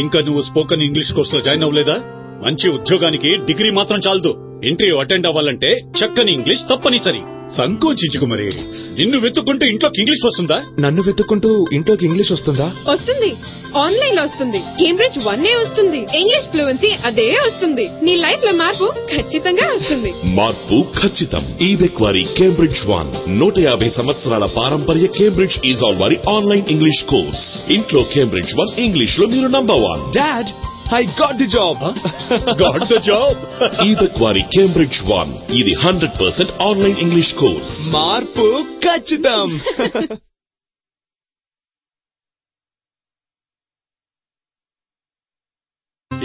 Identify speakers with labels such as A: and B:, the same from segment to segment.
A: ఇంకా నువ్వు spoken English కోర్సులో జాయిన్ అవ్వలేదా? మంచి ఉద్యోగానికి డిగ్రీ మాత్రం చాలదు. ఇంటర్వ్యూ అటెండ్ అవ్వాలంటే చక్కని ఇంగ్లీష్ తప్పనిసరి. సంకోచించుకు మరి. నిన్ను వెతుక్కుంటూ ఇంట్లోకి ఇంగ్లీష్ వస్తుందా?
B: నన్ను వెతుక్కుంటూ ఇంట్లోకి ఇంగ్లీష్ వస్తుందా?
C: వస్తుంది. ఆన్లైన్ లో వస్తుంది. కేంబ్రిడ్జ్ 1 వస్తుంది. ఇంగ్లీష్ ఫ్లూయెన్సీ అదే వస్తుంది. నీ లైఫ్ లో మార్పు ఖచ్చితంగా వస్తుంది.
D: మార్పు ఖచ్చితం. ఈబెక్ వారి కేంబ్రిడ్జ్ 1 150 సంవత్సరాల పారంపర్య కేంబ్రిడ్జ్ ఈజ్ ఆల్ వారి ఆన్లైన్ ఇంగ్లీష్ కోర్స్. ఇంట్లో కేంబ్రిడ్జ్ 1 ఇంగ్లీష్ లో మీరు number 1.
B: Dad, I got the job.
A: Got the job.
D: ఈబెక్ వారి కేంబ్రిడ్జ్ 1 ఇది 100% ఆన్లైన్ ఇంగ్లీష్ కోర్స్.
B: మార్పు ఖచ్చితం.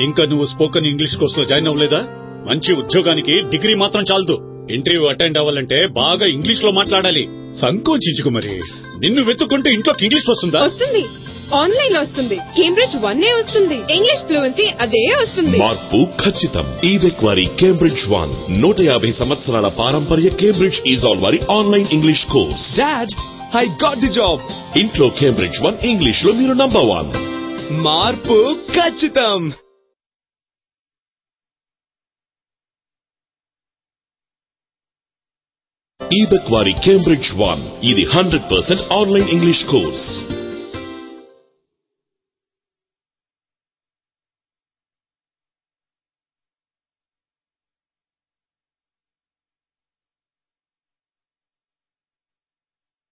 A: ఇంకా నువ్వు స్పోకెన్ ఇంగ్లీష్ కోర్సులో జాయిన్ అవ్వలేదా? మంచి ఉద్యోగానికి డిగ్రీ మాత్రం చాలదు. ఇంటర్వ్యూ అటెండ్ అవ్వాలంటే బాగా ఇంగ్లీష్ లో మాట్లాడాలి. సంకోచించుకు మరి. నిన్ను వెతుక్కుంటూ ఇంట్లోకి ఇంగ్లీష్ వస్తుందా?
C: వస్తుంది. ఆన్లైన్ లో వస్తుంది. కేంబ్రిడ్జ్ 1 వస్తుంది. ఇంగ్లీష్ ఫ్లూయెన్సీ అదే వస్తుంది.
D: మార్పు ఖచ్చితం. ఈబెక్ వారి కేంబ్రిడ్జ్ 1 150 సంవత్సరాల పారంపర్య కేంబ్రిడ్జ్ ఈజ్ ఆల్ వారి online English course.
B: Dad, I got the job.
D: ఇంట్లో కేంబ్రిడ్జ్ 1 ఇంగ్లీష్ లో మీరు నంబర్ 1.
B: మార్పు ఖచ్చితం.
D: ఈబెక్ వారి కేంబ్రిడ్జ్ 1 ఇది 100% ఆన్లైన్ ఇంగ్లీష్ కోర్స్.